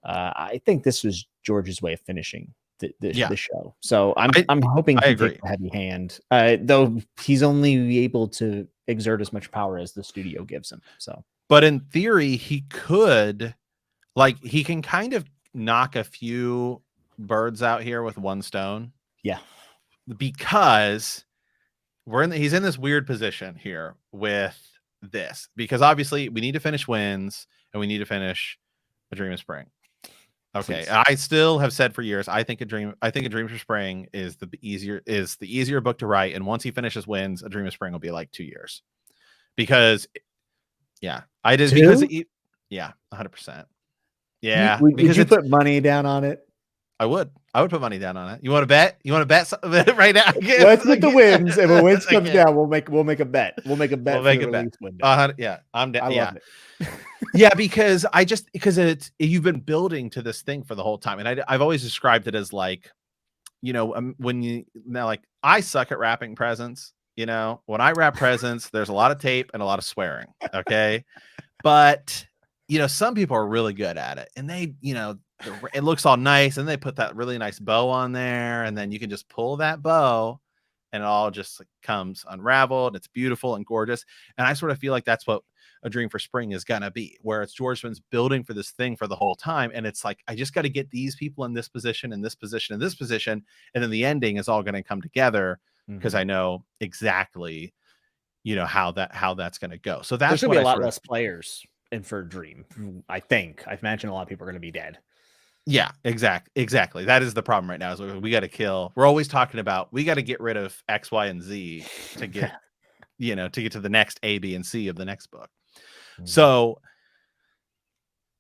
I think this was George's way of finishing the show. So I'm hoping I he agree. takes a heavy hand, though he's only able to exert as much power as the studio gives him. So, but in theory, he could, like, he can kind of knock a few birds out here with one stone. Yeah, because he's in this weird position here with this, because obviously we need to finish Winds and we need to finish A Dream of Spring. Okay. Please. I still have said for years, I think A Dream for Spring is the easier book to write. And once he finishes Winds, A Dream of Spring will be like 2 years. Because I did. 2? Because 100%. Yeah. Would you put money down on it? I would put money down on it. You want to bet? You want to bet something right now? Let's put the Winds. If a Winds comes down, we'll make a bet. We'll make a bet. We'll make a bet. Window. Yeah, I'm down. I love it. Yeah, because you've been building to this thing for the whole time, and I've always described it as like, when I suck at wrapping presents. When I wrap presents, there's a lot of tape and a lot of swearing. Okay, but some people are really good at it, and they it looks all nice, and they put that really nice bow on there, and then you can just pull that bow and it all just comes unraveled. It's beautiful and gorgeous. And I sort of feel like that's what A Dream for Spring is gonna be, where it's George Wynn's building for this thing for the whole time, and it's like, I just got to get these people in this position and this position and this position, and then the ending is all going to come together, because I know exactly how that's going to go. So that's there's gonna be a lot less players in for Dream. I imagine a lot of people are going to be dead. Yeah, exactly. That is the problem right now. Is we got to kill. We're always talking about we got to get rid of X, Y, and Z to get, to get to the next A, B, and C of the next book. So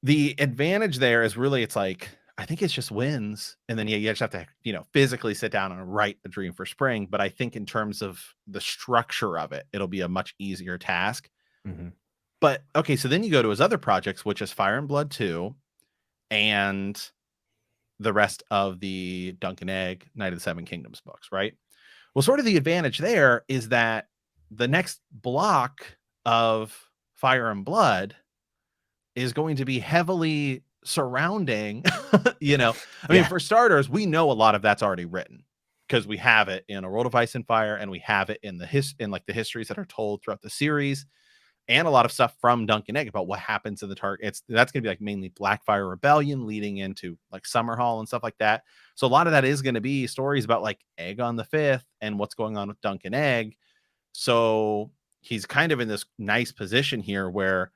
the advantage there is really, it's like, I think it's just Winds, and then you just have to physically sit down and write A Dream for Spring. But I think in terms of the structure of it, it'll be a much easier task. But okay, so then you go to his other projects, which is Fire and Blood 2, and the rest of the Dunk and Egg Night of the Seven Kingdoms books, right? Well, sort of the advantage there is that the next block of Fire and Blood is going to be heavily surrounding, I mean, for starters, we know a lot of that's already written, because we have it in A World of Ice and Fire, and we have it in the histories that are told throughout the series, and a lot of stuff from Dunk and Egg about what happens in the Target. That's going to be like mainly Blackfire Rebellion leading into like Summerhall and stuff like that. So a lot of that is going to be stories about like Aegon the Fifth and what's going on with Dunk and Egg. So he's kind of in this nice position here where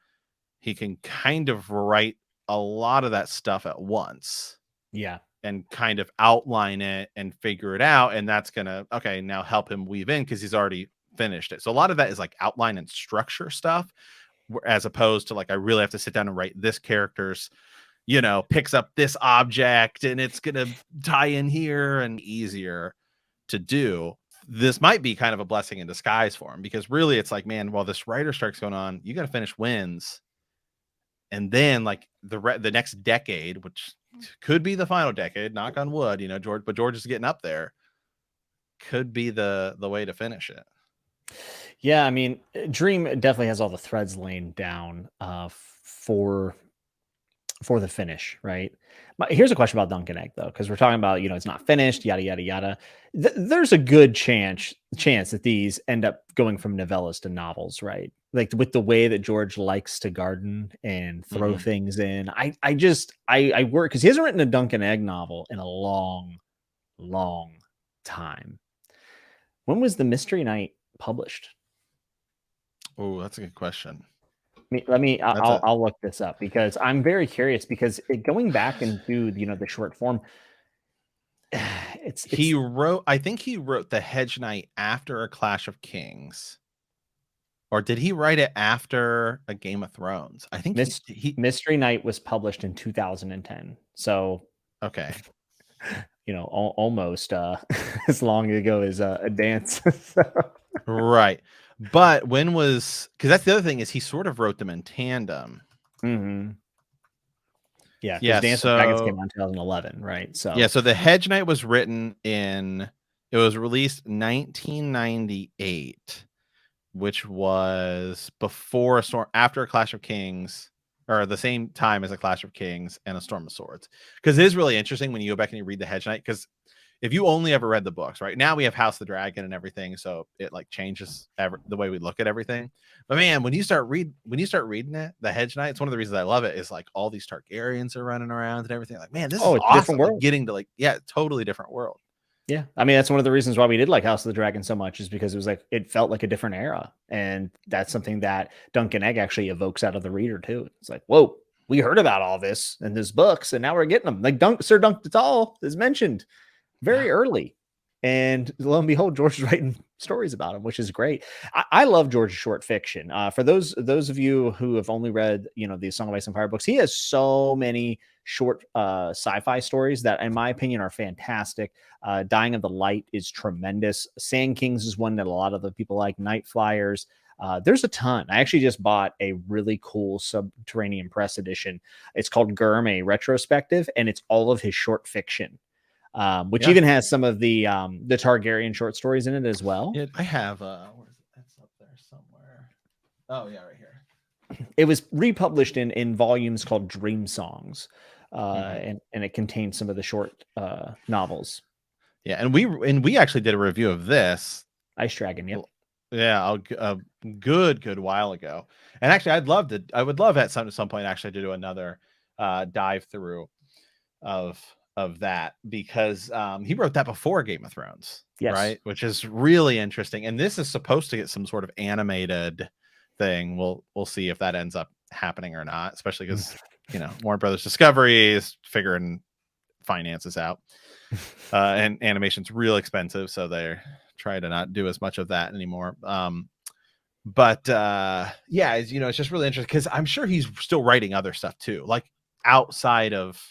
he can kind of write a lot of that stuff at once. Yeah. And kind of outline it and figure it out. And that's going to, now help him weave in, because he's already finished it. So a lot of that is like outline and structure stuff, as opposed to like, I really have to sit down and write this character's, picks up this object and it's going to tie in here, and easier to do. This might be kind of a blessing in disguise for him, because really it's like, man, while this writer strike's going on, you got to finish Winds. And then like the next decade, which could be the final decade, knock on wood, George is getting up there, could be the way to finish it. Yeah, I mean, Dream definitely has all the threads laid down for the finish, right? But here's a question about Dunk and Egg, though, because we're talking about, it's not finished, yada yada yada. There's a good chance that these end up going from novellas to novels, right? Like with the way that George likes to garden and throw things in. I work, because he hasn't written a Dunk and Egg novel in a long time. When was the Mystery Knight published? Oh, that's a good question. I'll look this up, because I'm very curious, because going back into the short form, I think he wrote the Hedge Knight after A Clash of Kings, or did he write it after A Game of Thrones? I think Mystery Knight was published in 2010. So okay, almost as long ago as a dance. Right. But because that's the other thing, is he sort of wrote them in tandem. Yeah. Dance with Dragons came out in 2011, right? So yeah. So the Hedge Knight was written it was released 1998, which was after A Clash of Kings, or the same time as A Clash of Kings and A Storm of Swords. Because it is really interesting when you go back and you read the Hedge Knight, because if you only ever read the books, right now we have House of the Dragon and everything, so it like changes the way we look at everything. But man, when you start reading it, the Hedge Knight, it's one of the reasons I love it, is like all these Targaryens are running around and everything. Like, man, this is Oh, it's a different awesome. Like world. getting to totally different world. Yeah, I mean that's one of the reasons why we did like House of the Dragon so much, is because it was like it felt like a different era, and that's something that Duncan Egg actually evokes out of the reader too. It's like, whoa, we heard about all this in these books, and now we're getting them. Like Sir Dunk Tall is mentioned very early, and lo and behold, George is writing stories about him, which is great. I love George's short fiction. For those of you who have only read, the Song of Ice and Fire books, he has so many short sci-fi stories that, in my opinion, are fantastic. Dying of the Light is tremendous. Sand Kings is one that a lot of the people like. Night Flyers. There's a ton. I actually just bought a really cool Subterranean Press edition. It's called GRRM, a retrospective, and it's all of his short fiction, which even has some of the Targaryen short stories in it as well. Yeah, I have. Where is it? That's up there somewhere. Oh yeah, right here. It was republished in volumes called Dream Songs, and it contains some of the short novels. Yeah, and we actually did a review of this. Ice Dragon, yep. Yeah, a good while ago. And actually, I would love at some point actually to do another dive through of that, because he wrote that before Game of Thrones, yes. Right? Which is really interesting. And this is supposed to get some sort of animated thing. We'll see if that ends up happening or not, especially because Warner Brothers Discovery is figuring finances out. And animation's real expensive, so they're trying to not do as much of that anymore. But yeah, it's just really interesting, because I'm sure he's still writing other stuff too, like outside of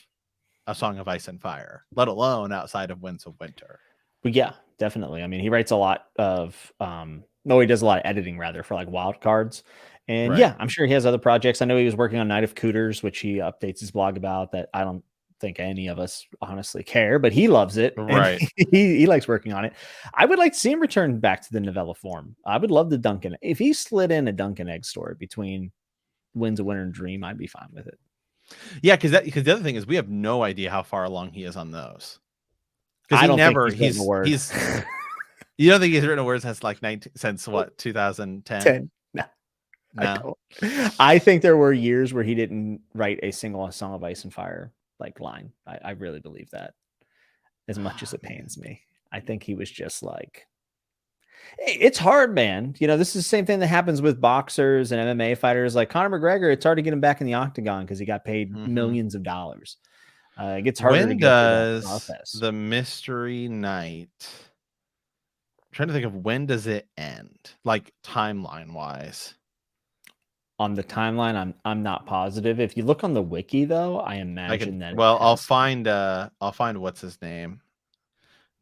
A Song of Ice and Fire, let alone outside of Winds of Winter. But yeah, definitely. I mean, he writes a lot of he does a lot of editing rather for like wild cards. And Right. yeah, I'm sure he has other projects. I know he was working on Night of Cooters, which he updates his blog about, that I don't think any of us honestly care, but he loves it. Right. And he likes working on it. I would like to see him return back to the novella form. I would love the Duncan. If he slid in a Duncan Egg story between Winds of Winter and Dream, I'd be fine with it. Yeah, because the other thing is we have no idea how far along he is on those. Because he never think he's written a word. You don't think he's written a word since like 2010? No. I think there were years where he didn't write a single Song of Ice and Fire like line. I really believe that, as much as it pains me. I think he was just like, it's hard, man. This is the same thing that happens with boxers and MMA fighters. Like Conor McGregor, it's hard to get him back in the octagon because he got paid millions of dollars. It gets harder to get through that process. The Mystery Night, I'm trying to think of when does it end, like timeline wise? On the timeline, I'm not positive. If you look on the wiki, though, I imagine that. Well, I'll find what's his name,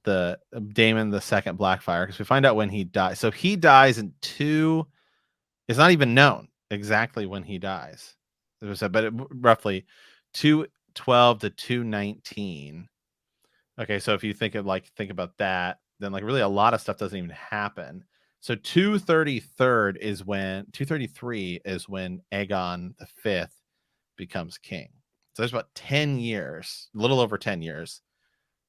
the Daemon the Second Blackfire, because we find out when he dies. So he dies in 2. It's not even known exactly when he dies. But roughly 212 to 219. Okay, so if you think about that, then like really a lot of stuff doesn't even happen. So 233 is when Aegon V becomes king. So there's about 10 years, a little over 10 years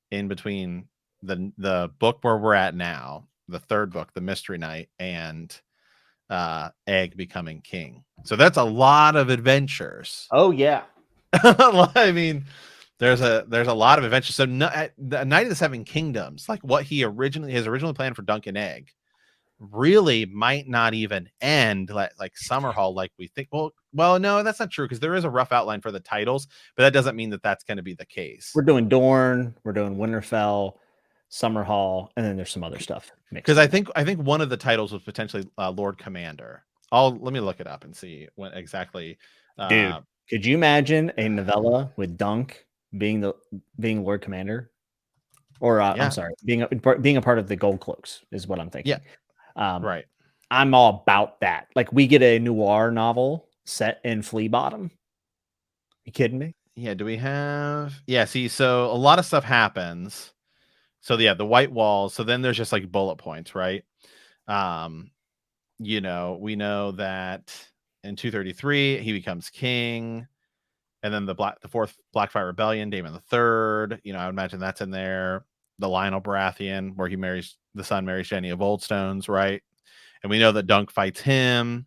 in between the book where we're at now, the third book, The Mystery Night, and Egg becoming king. So that's a lot of adventures. Oh yeah. I mean, there's a lot of adventures. So the Night of the Seven Kingdoms, like what his originally planned for Duncan Egg, really might not even end like Summerhall like we think. Well, no, that's not true, because there is a rough outline for the titles, but that doesn't mean that that's going to be the case. We're doing Dorne, we're doing Winterfell, Summerhall, and then there's some other stuff. Because I think one of the titles was potentially Lord Commander. Let me look it up and see when exactly. Dude, could you imagine a novella with Dunk being Lord Commander? Or I'm sorry, being a part of the Gold Cloaks is what I'm thinking. Yeah. Right. I'm all about that. Like, we get a noir novel set in Flea Bottom. You kidding me? Yeah. Do we have? Yeah. See, so a lot of stuff happens. So yeah, the White Walls. So then there's just like bullet points, right? We know that in 233 he becomes king, and then the fourth Blackfire Rebellion, Daemon the Third. I would imagine that's in there. The Lionel Baratheon, where the son marries Jenny of Oldstones, right? And we know that Dunk fights him.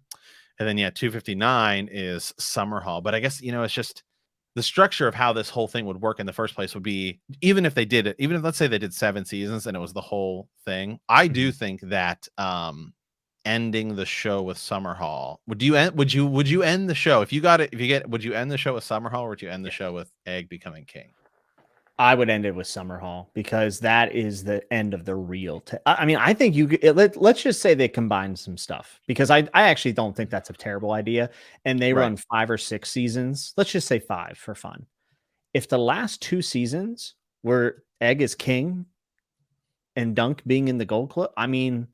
And then 259 is Summerhall. But I guess it's just the structure of how this whole thing would work in the first place would be, even if let's say they did 7 seasons and it was the whole thing, I do think that ending the show with Summerhall, would you end the show would you end the show with Summerhall, or would you end the show with Egg becoming king? I would end it with Summerhall, because that is the end of the real. I mean, I think let's just say they combine some stuff, because I actually don't think that's a terrible idea. And they run 5 or 6 seasons. Let's just say 5 for fun. If the last 2 seasons were Egg is king and Dunk being in the Gold Club, I mean,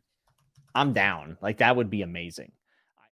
I'm down. Like, that would be amazing.